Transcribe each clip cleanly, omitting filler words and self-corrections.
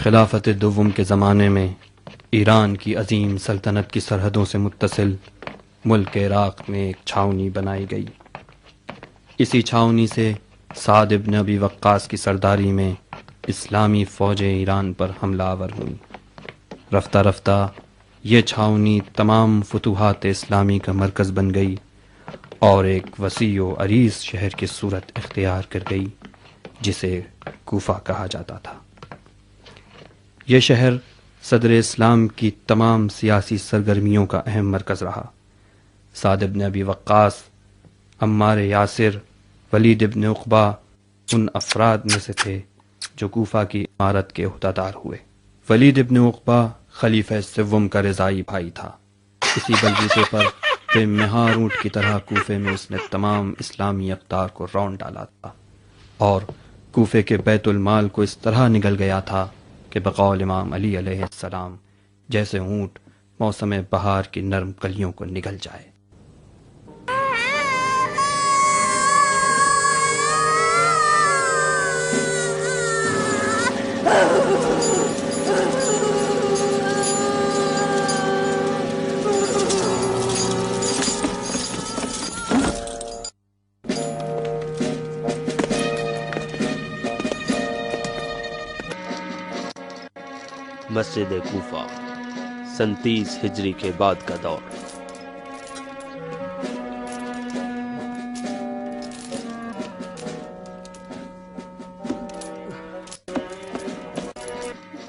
خلافت دوم کے زمانے میں ایران کی عظیم سلطنت کی سرحدوں سے متصل ملک عراق میں ایک چھاؤنی بنائی گئی۔ اسی چھاؤنی سے سعد ابن ابی وقاص کی سرداری میں اسلامی فوجیں ایران پر حملہ آور ہوئیں۔ رفتہ رفتہ یہ چھاؤنی تمام فتوحات اسلامی کا مرکز بن گئی اور ایک وسیع و عریض شہر کی صورت اختیار کر گئی جسے کوفہ کہا جاتا تھا۔ یہ شہر صدر اسلام کی تمام سیاسی سرگرمیوں کا اہم مرکز رہا۔ سعد ابن ابی وقاص، عمار یاسر، ولید ابن عقبہ ان افراد میں سے تھے جو کوفہ کی امارت کے عہدیدار ہوئے۔ ولید ابن عقبہ خلیفہ سوم کا رضائی بھائی تھا۔ اسی بلبوتے پر بے مہار اونٹ کی طرح کوفے میں اس نے تمام اسلامی اقدار کو رون ڈالا تھا اور کوفے کے بیت المال کو اس طرح نگل گیا تھا کہ بقول امام علی علیہ السلام جیسے اونٹ موسم بہار کی نرم کلیوں کو نگل جائے۔ مسجد کوفہ 37 ہجری کے بعد کا دور۔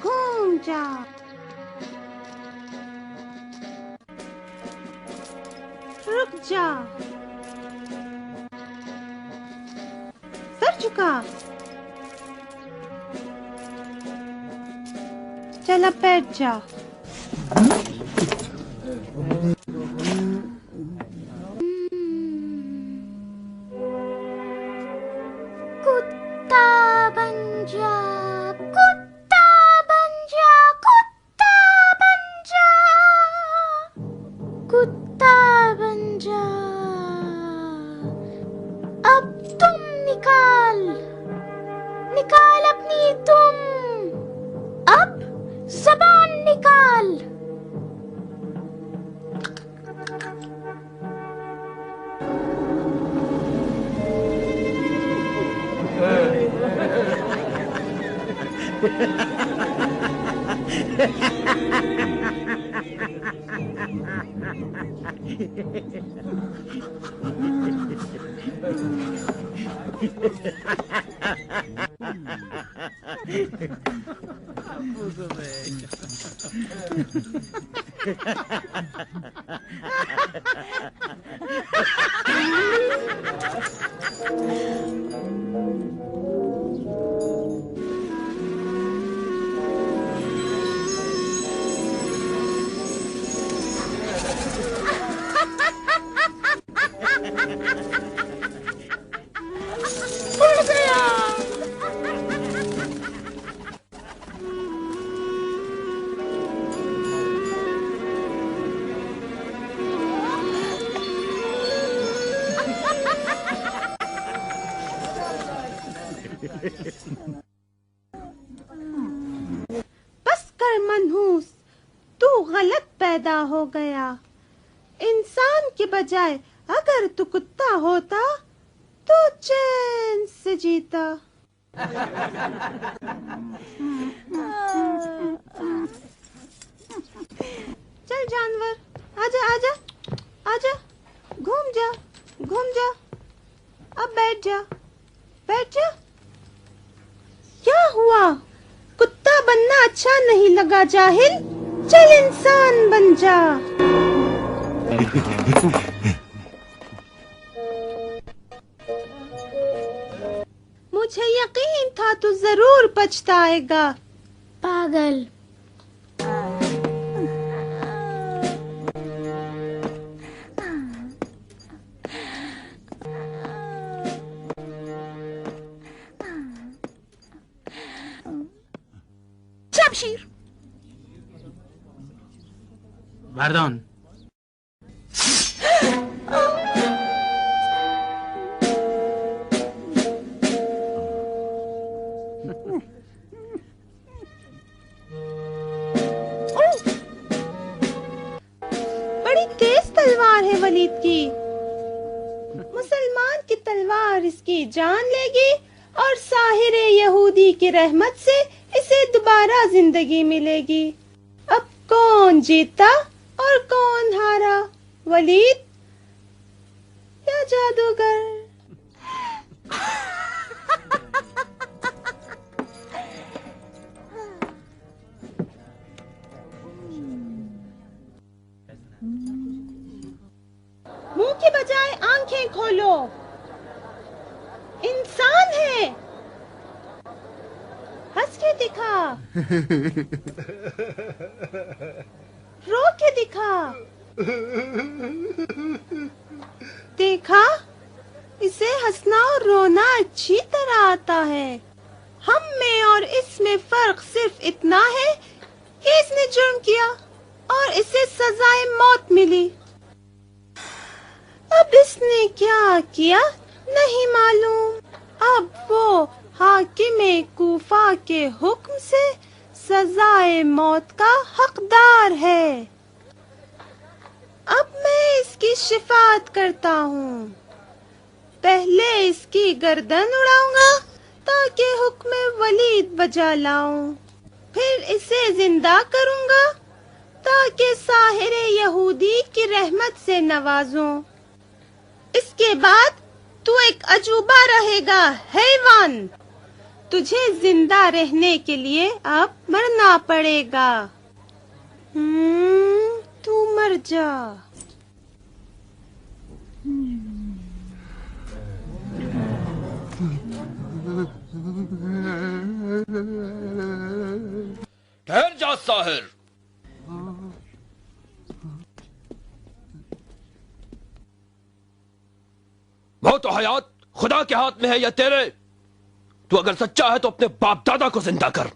گھوم جا، رک جا، سر جھکا، چلا بیٹھ جا۔ کتا بن جا، کتا بن جا، کتا بن جا، کتا بن جا۔ اب تم نکال، نکال اپنی تم، اب زبان نکال۔ بس کر منحوس، تو غلط پیدا ہو گیا۔ انسان کے بجائے اگر تو کتا ہوتا تو چین سے جیتا۔ چل جانور، آجا آجا آجا، گھوم جا گھوم جا، اب بیٹھ جا بیٹھ جا۔ کیا ہوا؟ کتا بننا اچھا نہیں لگا جاہل؟ چل انسان بن جا۔ مجھے یقین تھا تو ضرور پچھتائے گا، پاگل۔ شمشیر مردان تلوار ہے ولید کی. مسلمان کی تلوار اس کی جان لے گی اور ساحر یہودی کی رحمت سے اسے دوبارہ زندگی ملے گی. اب کون جیتا اور کون ہارا، ولید یا جادوگر؟ منہ کی بجائے آنکھیں کھولو، انسان ہے. ہنس کے دکھا، رو کے دکھا. دیکھا، اسے ہنسنا اور رونا اچھی طرح آتا ہے. ہم میں اور اس میں فرق صرف اتنا ہے کہ اس نے جرم کیا اور اسے سزائے موت ملی. اب اس نے کیا کیا نہیں معلوم. اب وہ حاکم کوفہ کے حکم سے سزائے موت کا حقدار ہے. اب میں اس کی شفاعت کرتا ہوں. پہلے اس کی گردن اڑاؤں گا تاکہ حکم ولید بجا لاؤں. پھر اسے زندہ کروں گا تاکہ ساحر یہودی کی رحمت سے نوازوں. اس کے بعد تو ایک عجوبہ رہے گا حیوان. تجھے زندہ رہنے کے لیے اب مرنا پڑے گا. تو مر جا. ٹھہر جا ساحر. موت و حیات خدا کے ہاتھ میں ہے یا تیرے؟ تو اگر سچا ہے تو اپنے باپ دادا کو زندہ کر.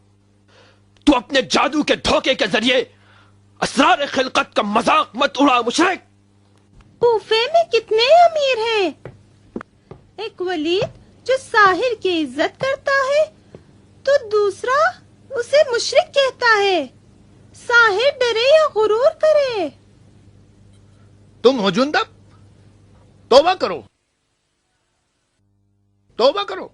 تو اپنے جادو کے دھوکے کے ذریعے اسرار خلقت کا مذاق مت اڑا مشرک. کوفے میں کتنے امیر ہیں. ایک ولید جو ساحر کی عزت کرتا ہے تو دوسرا اسے مشرک کہتا ہے. ساحر ڈرے یا غرور کرے؟ تم ہو جندب، توبہ کرو، توبہ کرو.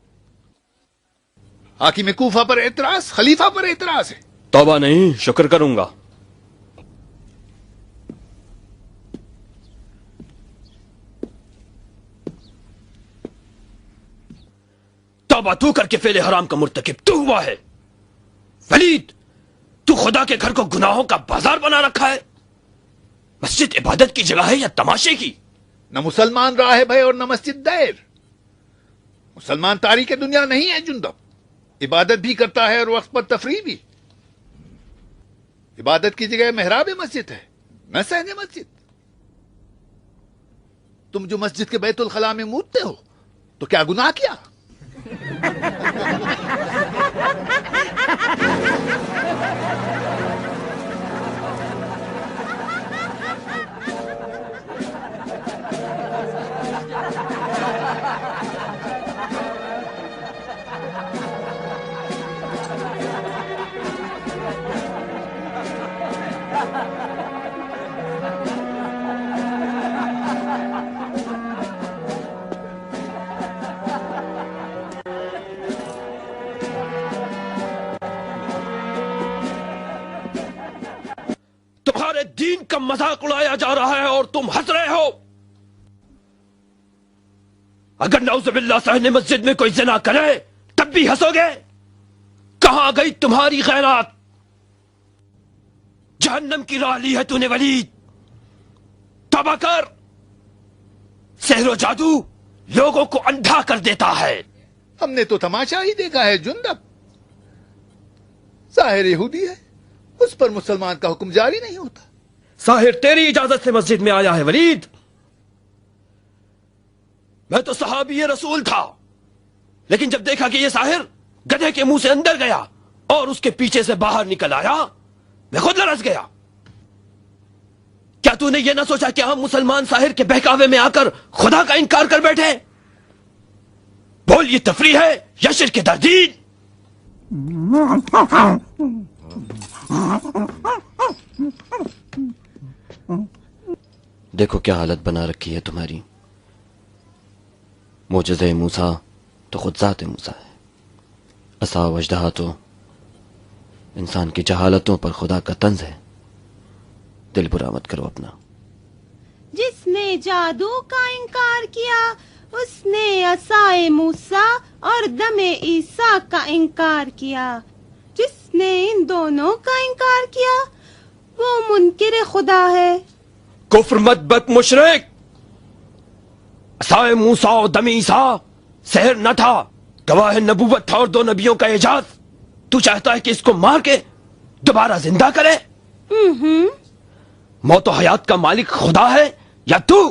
حاکم کوفہ پر اعتراض، خلیفہ پر اعتراض ہے. توبہ نہیں، شکر کروں گا. توبہ تو کر کے فعل حرام کا مرتکب تو ہوا ہے. ولید، تو خدا کے گھر کو گناہوں کا بازار بنا رکھا ہے. مسجد عبادت کی جگہ ہے یا تماشے کی؟ نہ مسلمان راہب ہے اور نہ مسجد دیر. مسلمان تاریخ دنیا نہیں ہے جندب. عبادت بھی کرتا ہے اور وقت پر تفریح بھی. عبادت کی جگہ محراب مسجد ہے، نہ صحن مسجد. تم جو مسجد کے بیت الخلاء میں مودتے ہو تو کیا گناہ کیا؟ تمہارے دین کا مذاق اڑایا جا رہا ہے اور تم ہنس رہے ہو. اگر نعوذ باللہ صحن مسجد میں کوئی زنا کرے تب بھی ہنسو گے؟ کہاں گئی تمہاری غیرت؟ جہنم کی راہ لی ہے تو نے ولید. توبہ کر. سحر و جادو لوگوں کو اندھا کر دیتا ہے. ہم نے تو تماشا ہی دیکھا ہے جندب. ساحر یہودی ہے، اس پر مسلمان کا حکم جاری نہیں ہوتا. ساحر تیری اجازت سے مسجد میں آیا ہے ولید. میں تو صحابی رسول تھا، لیکن جب دیکھا کہ یہ ساحر گدھے کے منہ سے اندر گیا اور اس کے پیچھے سے باہر نکل آیا، میں خود لرز گیا. کیا تو نے یہ نہ سوچا کہ ہم مسلمان ساحر کے بہکاوے میں آ کر خدا کا انکار کر بیٹھے؟ بول، یہ تفریح ہے یا شرک در دین؟ دیکھو کیا حالت بنا رکھی ہے تمہاری. معجزہ موسیٰ تو خود ذات موسیٰ ہے. عصا و اژدہا تو انسان کی جہالتوں پر خدا کا طنز ہے. دل برا مت کرو اپنا. جس نے جادو کا انکار کیا اس نے عصائے موسیٰ اور دم عیسیٰ کا انکار کیا. جس نے ان دونوں کا انکار کیا وہ منکر خدا ہے. کفر مت بد مشرک. عصائے موسیٰ اور دم عیسیٰ سحر نہ تھا، گواہ نبوت تھا اور 2 نبیوں کا اعجاز. تو چاہتا ہے کہ اس کو مار کے دوبارہ زندہ کرے؟ موت و حیات کا مالک خدا ہے یا تو؟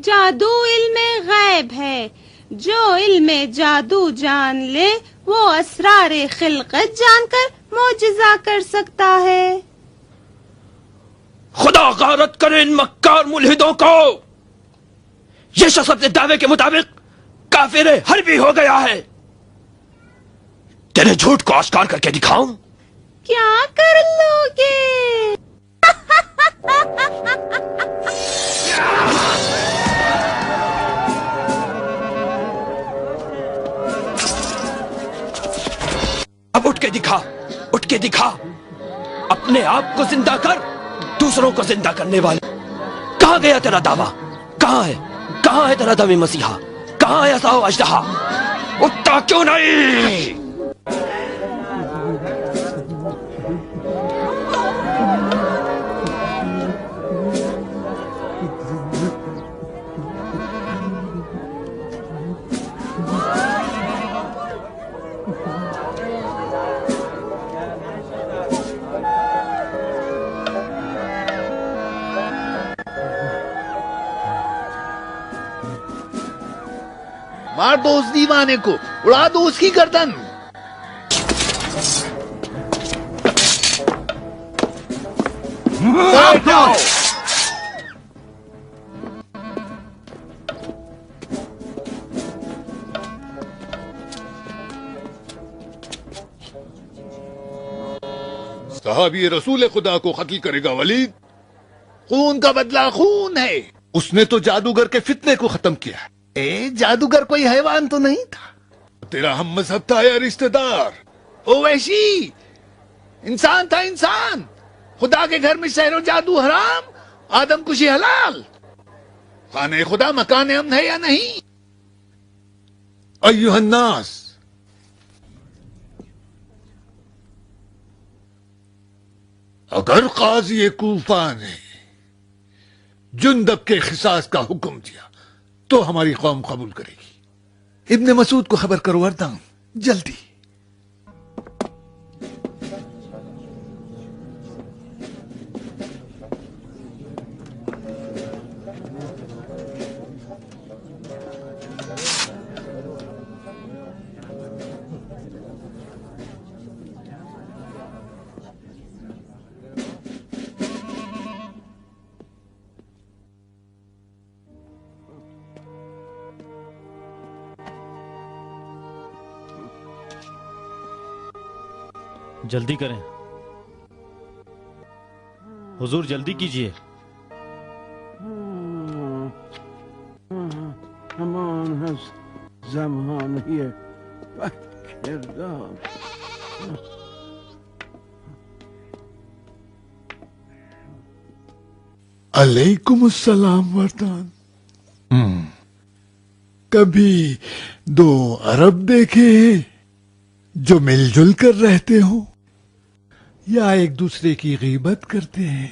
جادو علم غیب ہے. جو علم جادو جان لے وہ اسرار خلقت جان کر معجزہ کر سکتا ہے. خدا غارت کرے ان مکار ملحدوں کو. یہ شخص اپنے دعوے کے مطابق کافر حربی ہو گیا ہے. تیرے جھوٹ کو آشکار کر کے دکھاؤں؟ کیا کر لو گے؟ اب اٹھ کے دکھا، اٹھ کے دکھا. اپنے آپ کو زندہ کر، دوسروں کو زندہ کرنے والے. کہاں گیا تیرا دعویٰ؟ کہاں ہے؟ کہاں ہے تیرا دم مسیحا؟ کہاں ہے عصا و اژدہا؟ اٹھتا کیوں نہیں؟ مار دو اس دیوانے کو، اڑا دو اس کی گردن. بیٹھ جاؤ. صحابی رسول خدا کو قتل کرے گا ولید؟ خون کا بدلہ خون ہے. اس نے تو جادوگر کے فتنے کو ختم کیا. جادوگر کوئی حیوان تو نہیں تھا، تیرا ہم مذہب تھا یا رشتہ دار؟ او وحشی، انسان تھا انسان. خدا کے گھر میں سحر و جادو حرام، آدم کشی حلال. خانہ خدا مکان امن ہے یا نہیں؟ ایھا الناس، اگر قاضی کوفہ نے جندب کے قصاص کا حکم دیا تو ہماری قوم قبول کرے گی. ابن مسعود کو خبر کرو وردان، جلدی. جلدی کریں حضور، جلدی کیجیے. Haman has zaman here. علیکم السلام وردان. کبھی 2 عرب دیکھے جو مل جل کر رہتے ہو یا ایک دوسرے کی غیبت کرتے ہیں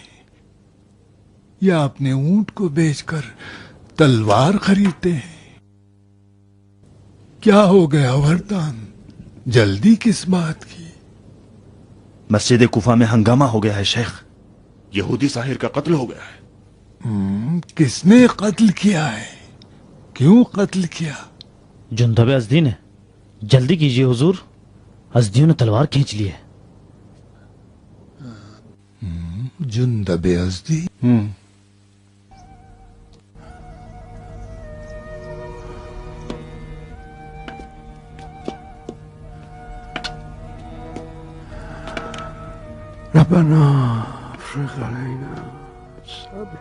یا اپنے اونٹ کو بیچ کر تلوار خریدتے ہیں؟ کیا ہو گیا وردان؟ جلدی کس بات کی؟ مسجد کوفہ میں ہنگامہ ہو گیا ہے شیخ. یہودی ساحر کا قتل ہو گیا ہے. کس نے قتل کیا ہے؟ کیوں قتل کیا؟ جندب ازدی نے. جلدی کیجیے حضور، ازدیوں نے تلوار کھینچ لی ہے. جندب ازدی؟ ربنا افرغ علينا صبر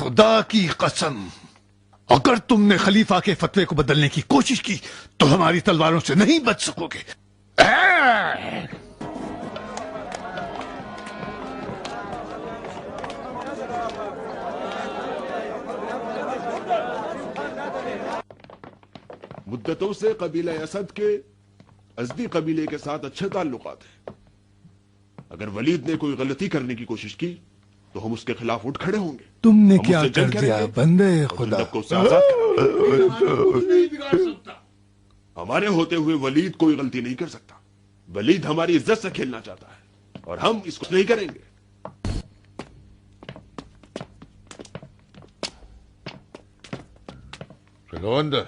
خدا کی قسم، اگر تم نے خلیفہ کے فتوے کو بدلنے کی کوشش کی تو ہماری تلواروں سے نہیں بچ سکو گے۔ مدتوں سے قبیلہ اسد کے ازدی قبیلے کے ساتھ اچھے تعلقات ہیں۔ اگر ولید نے کوئی غلطی کرنے کی کوشش کی تو ہم اس کے خلاف اٹھ کھڑے ہوں گے۔ تم نے ہم کیا اس سے کر جنگ کریں دیا گے بندے اور خدا؟ جندب کو اس سے آزاد کریں گے۔ ہمارے ہوتے ہوئے ولید کوئی غلطی نہیں کر سکتا۔ ولید ہماری عزت سے کھیلنا چاہتا ہے اور ہم اس کو نہیں کریں گے۔ چلو اندر۔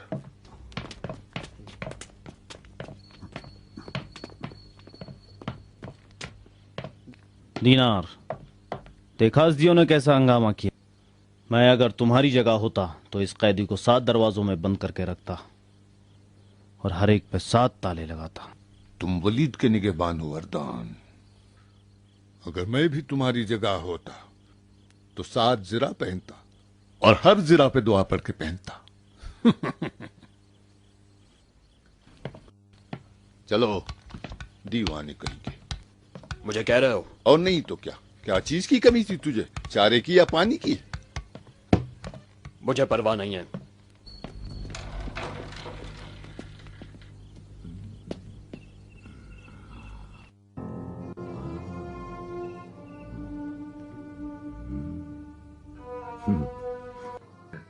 دینار، دیکھا ازدیوں نے کیسا ہنگامہ کیا؟ میں اگر تمہاری جگہ ہوتا تو اس قیدی کو 7 دروازوں میں بند کر کے رکھتا اور ہر ایک پہ 7 تالے لگاتا۔ تم ولید کے نگہبان ہو وردان، اگر میں بھی تمہاری جگہ ہوتا تو 7 زرہ پہنتا اور ہر زرہ پہ دعا پڑھ کے پہنتا۔ چلو دیوانے کہیں گے۔ مجھے کہہ رہے ہو؟ اور نہیں تو کیا چیز کی کمی تھی تجھے؟ چارے کی یا پانی کی؟ مجھے پرواہ نہیں ہے۔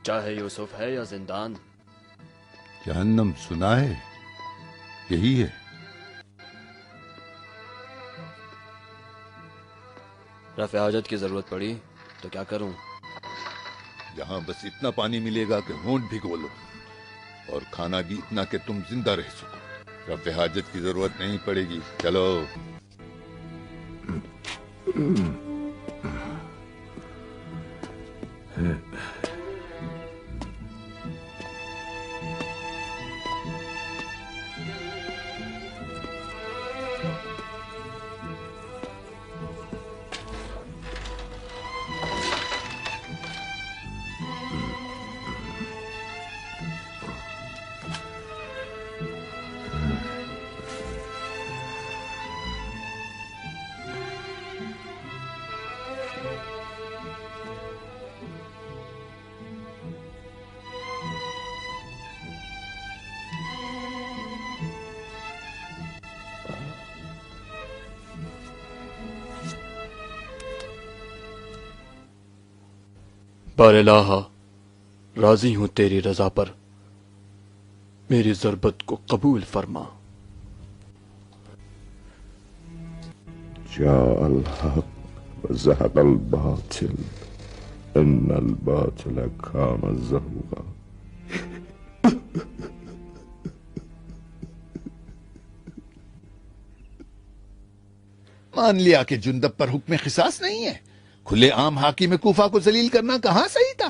چاہے یوسف ہے یا زندان، جہنم سنا ہے، یہی ہے۔ رفع حاجت کی ضرورت پڑی تو کیا کروں؟ جہاں بس اتنا پانی ملے گا کہ ہونٹ بھگو لو، اور کھانا بھی اتنا کہ تم زندہ رہ سکو۔ رفع حاجت کی ضرورت نہیں پڑے گی، چلو۔ بار الہا، راضی ہوں تیری رضا پر، میری ضربت کو قبول فرما۔ جاء الحق وزهق الباطل ان الباطل كان زهوقا۔ مان لیا کہ جندب پر حکم قصاص نہیں ہے، کھلے عام حاکم کوفہ کو ذلیل کرنا کہاں صحیح تھا؟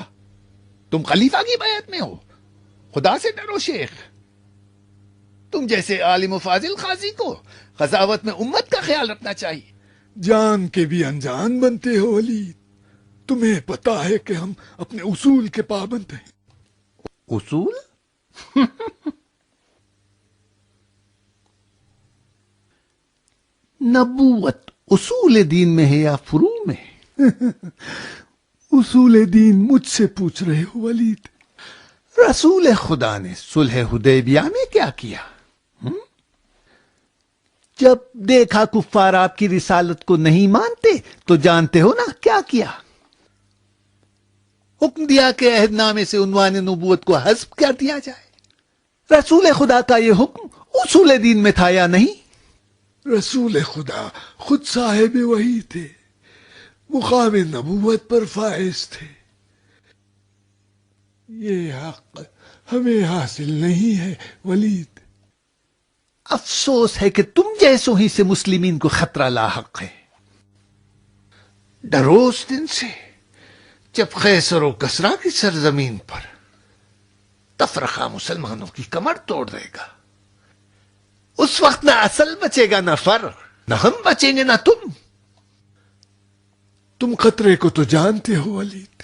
تم خلیفہ کی بیعت میں ہو، خدا سے ڈرو شیخ۔ تم جیسے عالم و فاضل قاضی کو قضاوت میں امت کا خیال رکھنا چاہیے۔ جان کے بھی انجان بنتے ہو ولید، تمہیں پتا ہے کہ ہم اپنے اصول کے پابند ہیں۔ اصول؟ نبوت اصول دین میں ہے یا فروع میں؟ اصول دین مجھ سے پوچھ رہے ہو ولید؟ رسول خدا نے صلح حدیبیہ میں کیا کیا؟ جب دیکھا کفار آپ کی رسالت کو نہیں مانتے تو جانتے ہو نا کیا کیا؟ حکم دیا کہ عہد نامے سے عنوان نبوت کو حذف کر دیا جائے۔ رسول خدا کا یہ حکم اصول دین میں تھا یا نہیں؟ رسول خدا خود صاحب وحی تھے، مقام نبوت پر فائز تھے۔ یہ حق ہمیں حاصل نہیں ہے ولید۔ افسوس ہے کہ تم جیسوں ہی سے مسلمین کو خطرہ لاحق ہے۔ ڈرو اس دن سے جب قیصر و کسریٰ کی سرزمین پر تفرقہ مسلمانوں کی کمر توڑ دے گا۔ اس وقت نہ اصل بچے گا نہ فرق، نہ ہم بچیں گے نہ تم۔ تم خطرے کو تو جانتے ہو ولید،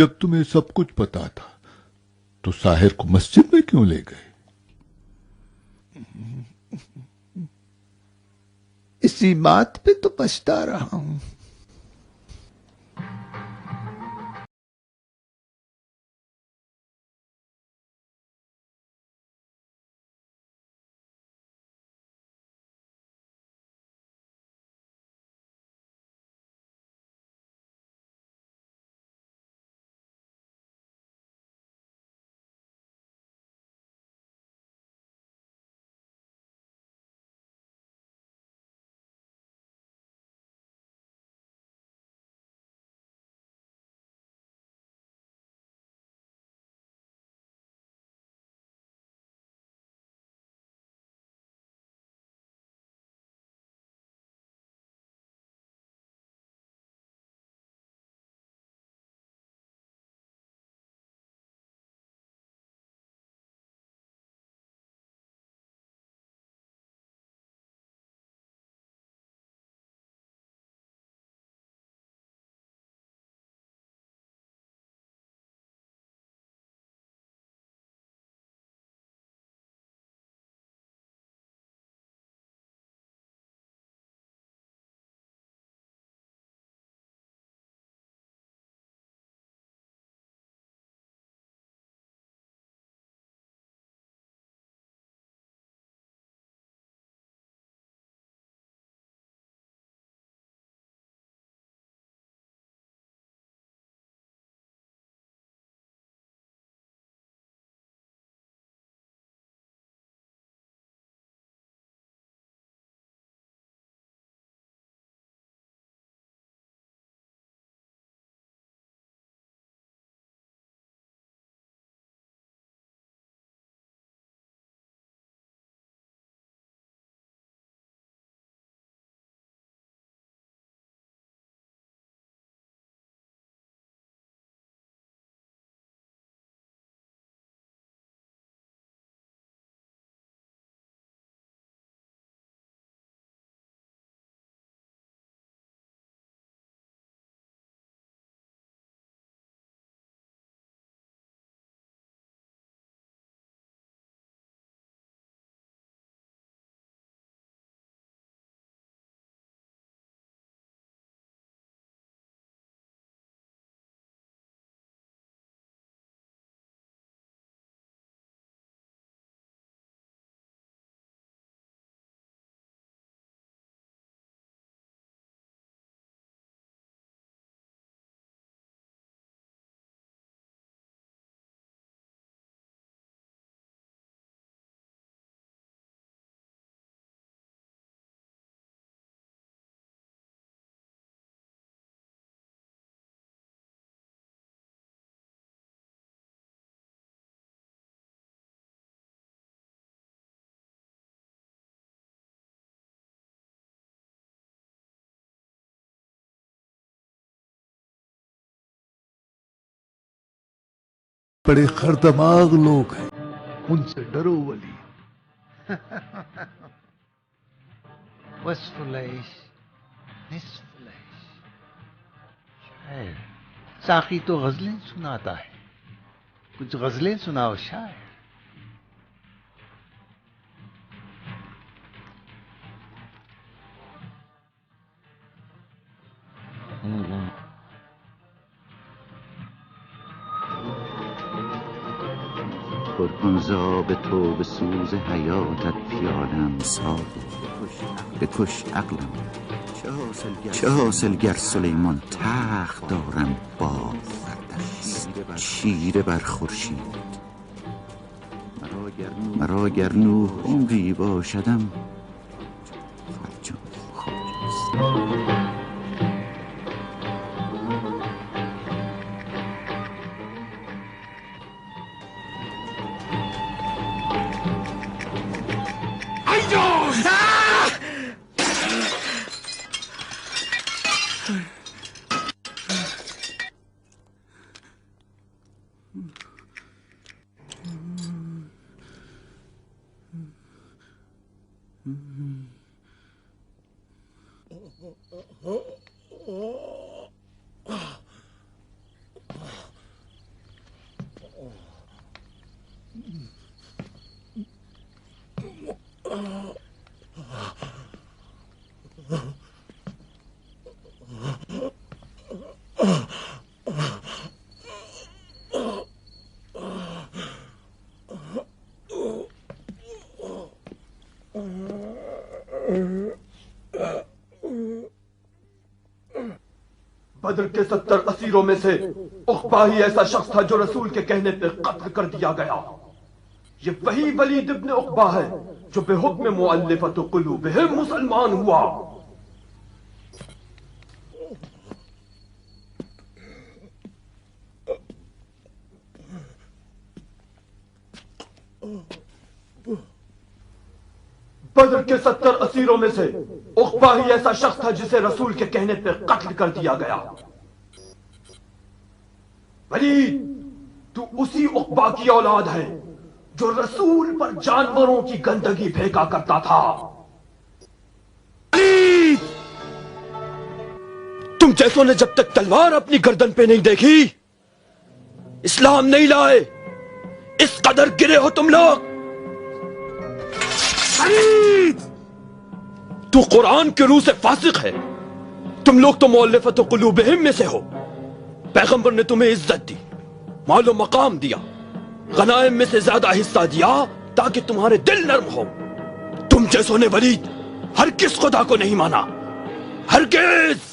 جب تمہیں سب کچھ پتا تھا تو ساحر کو مسجد میں کیوں لے گئے؟ اسی بات پہ تو پچھتا رہا ہوں. بڑے خردماغ لوگ ہیں، ان سے ڈرو ولی. وصف العیش نصف العیش. شاعر ساقی تو غزلیں سناتا ہے، کچھ غزلیں سناؤ شاعر. پر کن ز تو به سوز حیاتت پیالم ساقی بکش عقلم. چه حاصل گر سلیمان تخت دارم باغ چیره بر خورشید. مرا گر نوح عمری باشدم فرجام خواجه‌ست. بدر کے 70 اسیروں میں سے عقبہ ہی ایسا شخص تھا جو رسول کے کہنے پہ قتل کر دیا گیا. یہ وہی ولید ابن عقبہ ہے جو بے حکم مؤلفۃ قلوبہم مسلمان ہوا. بدر کے 70 اسیروں میں سے عقبہ ہی ایسا شخص تھا جسے رسول کے کہنے پہ قتل کر دیا گیا. ولید تو اسی عقبہ کی اولاد ہے جو رسول پر جانوروں کی گندگی پھینکا کرتا تھا. ولید تم جیسوں نے جب تک تلوار اپنی گردن پہ نہیں دیکھی اسلام نہیں لائے. اس قدر گرے ہو تم لوگ. تو قرآن کے روح سے فاسق ہے. تم لوگ تو مؤلفۃ قلوبہم میں سے ہو. پیغمبر نے تمہیں عزت دی، مال و مقام دیا، غنائم میں سے زیادہ حصہ دیا تاکہ تمہارے دل نرم ہو. تم جیسوں نے ولید ہرگز خدا کو نہیں مانا، ہرگز.